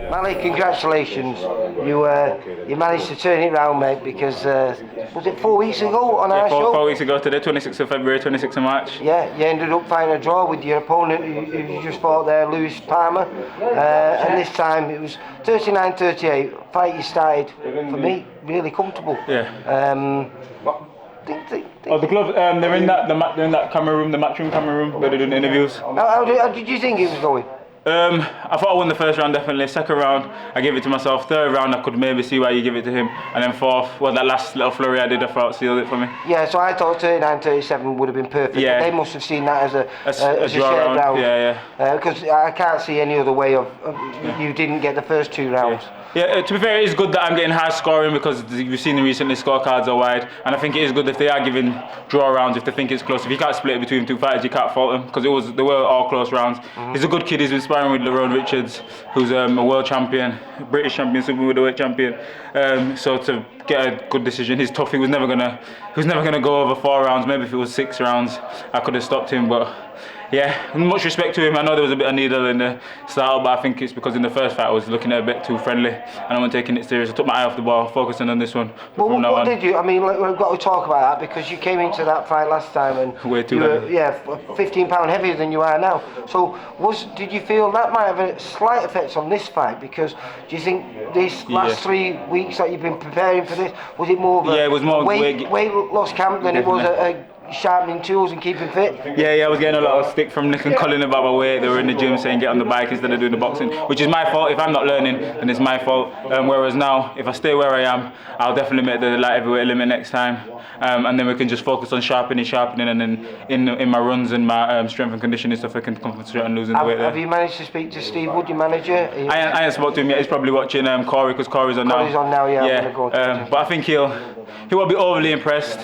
Malik, congratulations. You managed to turn it round, mate, because was it 4 weeks ago on our show? 4 weeks ago today, 26th of February, 26th of March. Yeah, you ended up finding a draw with your opponent who you just fought there, Lewis Palmer. And this time it was 39-38. Fight you started, for me, really comfortable. Yeah. The glove. They're in that camera room, the matchroom camera room, where they're doing interviews. How did you think it was going? I thought I won the first round definitely. Second round, I gave it to myself. Third round, I could maybe see why you give it to him. And then fourth, well, that last little flurry I did, I thought sealed it for me. Yeah, so I thought 39-37 would have been perfect. Yeah. But they must have seen that as a shared round. Yeah. Because I can't see any other way of you didn't get the first 2 rounds. Yeah, to be fair, it is good that I'm getting high scoring because you've seen recently scorecards are wide, and I think it is good if they are giving draw rounds if they think it's close. If you can't split it between 2 fighters, you can't fault them because they were all close rounds. He's a good kid. He's been sparring with Lerone Richards, who's a world champion, British champion, super middleweight champion. So to get a good decision, he's tough. He was never gonna go over 4 rounds. Maybe if it was 6 rounds, I could have stopped him, but. Yeah, much respect to him. I know there was a bit of needle in the start, but I think it's because in the first fight I was looking at it a bit too friendly and I wasn't taking it serious. I took my eye off the ball, focusing on this one. Well, what did you? I mean, we've got to talk about that because you came into that fight last time and way too heavy. 15 pound heavier than you are now. So, did you feel that might have a slight effect on this fight? Because do you think these last 3 weeks that you've been preparing for this, was it more of a it was more weight loss camp than it was a sharpening tools and keeping fit? Yeah, I was getting a lot of stick from Nick and Colin about my weight. They were in the gym saying get on the bike instead of doing the boxing, which is my fault. If I'm not learning, then it's my fault. Whereas now, if I stay where I am, I'll definitely make the light heavyweight limit next time, and then we can just focus on sharpening, and then in my runs and my strength and conditioning stuff, I can concentrate on losing the weight there. Have you managed to speak to Steve Wood, your manager? I haven't spoken to him yet. He's probably watching Corey because Corey's on now. Corey's on now, yeah. But I think he won't be overly impressed,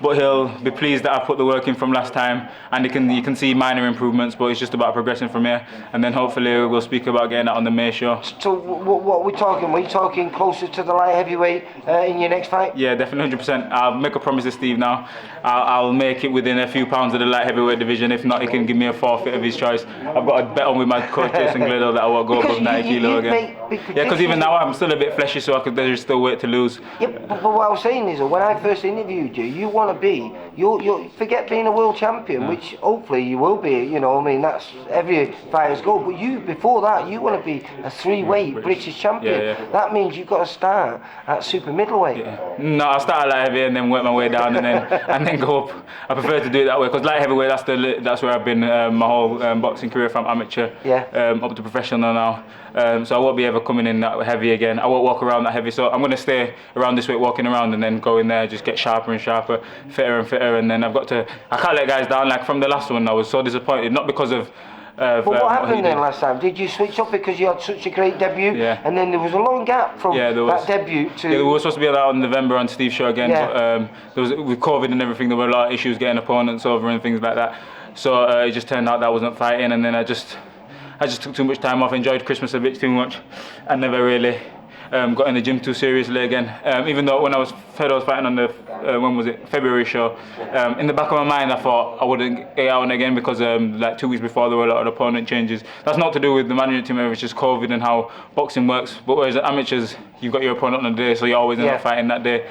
but he'll be pleased that I put the work in from last time, and you can see minor improvements, but it's just about progressing from here, and then hopefully we'll speak about getting that on the May show. So what are we talking? Are we talking closer to the light heavyweight in your next fight? Yeah, definitely 100%. I'll make a promise to Steve now. I'll make it within a few pounds of the light heavyweight division. If not, he can give me a forfeit of his choice. I've got a bet on with my coach Jason Glado that I won't go above 90 kilo again. Yeah, because even now I'm still a bit fleshy, so there's still weight to lose. Yeah, but what I was saying is that when I first interviewed you, you want to be, you forget being a world champion, which hopefully you will be, you know, I mean, that's every fighter's goal, but before that, you want to be a 3-weight British champion. Yeah. That means you've got to start at super middleweight. Yeah. No, I'll start at light heavy and then work my way down and then go up. I prefer to do it that way, because light heavyweight, that's where I've been my whole boxing career, from amateur up to professional now. So I won't be ever coming in that heavy again. I won't walk around that heavy, so I'm going to stay around this weight, walking around, and then go in there, just get sharper and sharper, fitter and fitter, and then I can't let guys down. Like from the last one, I was so disappointed, not because of but what happened then last time? Did you switch up because you had such a great debut? Yeah. And then there was a long gap from that debut to... Yeah, we were supposed to be allowed in November on Steve's show again, but there was, with COVID and everything, there were a lot of issues getting opponents over and things like that. So it just turned out that I wasn't fighting, and then I just took too much time off, enjoyed Christmas a bit too much, and never really got in the gym too seriously again. Even though when I was fighting on the February show, in the back of my mind I thought I wouldn't get out again because like 2 weeks before there were a lot of opponent changes. That's not to do with the management team, it's just COVID and how boxing works. But whereas amateurs, you've got your opponent on the day, so you always end up fighting that day.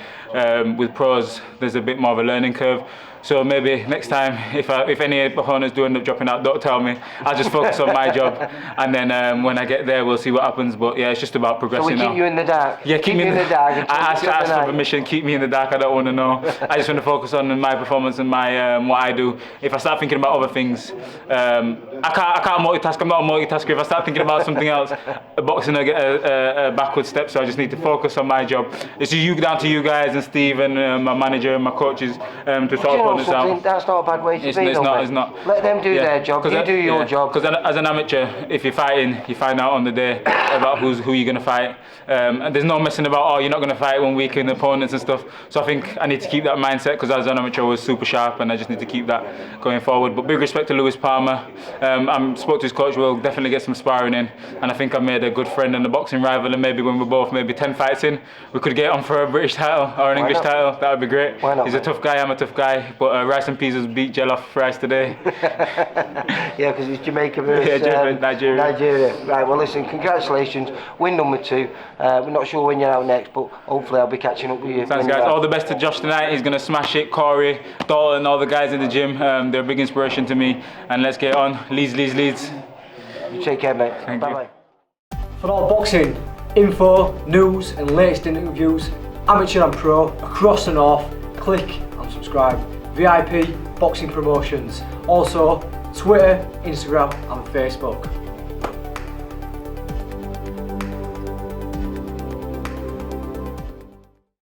With pros, there's a bit more of a learning curve. So maybe next time, if any opponents do end up dropping out, don't tell me. I'll just focus on my job, and then when I get there, we'll see what happens. But yeah, it's just about progressing now. So we keep you in the dark? Yeah, keep me in the dark. I asked for permission, keep me in the dark, I don't want to know. I just want to focus on my performance and my what I do. If I start thinking about other things, I can't multitask, I'm not a multitasker. If I start thinking about something else, boxing will get a backward step, so I just need to focus on my job. It's down to you guys and Steve and my manager and my coaches to sort of that's not a bad way to be. It's not. Let them do their job. You do your job. Because as an amateur, if you're fighting, you find out on the day about who you're going to fight. And there's no messing about, you're not going to fight 1 week in opponents and stuff. So I think I need to keep that mindset, because as an amateur I was super sharp, and I just need to keep that going forward. But big respect to Lewis Palmer. I spoke to his coach. We'll definitely get some sparring in, and I think I've made a good friend and a boxing rival. And maybe when we're both 10 fights in, we could get on for a British title or an English title. That would be great. Why not? He's a tough guy. I'm a tough guy. But but rice and peas beat jollof rice today. Yeah, because it's Jamaica versus Nigeria. Right, well listen, congratulations, win number 2. We're not sure when you're out next, but hopefully I'll be catching up with you. Thanks guys, all the best to Josh tonight. He's going to smash it. Corey, Dalton, all the guys in the gym, they're a big inspiration to me. And let's get on. Leeds. Take care, mate. Thank Bye-bye. For all boxing info, news and latest interviews, amateur and pro, across the north, click and subscribe. VIP Boxing Promotions. Also Twitter, Instagram and Facebook.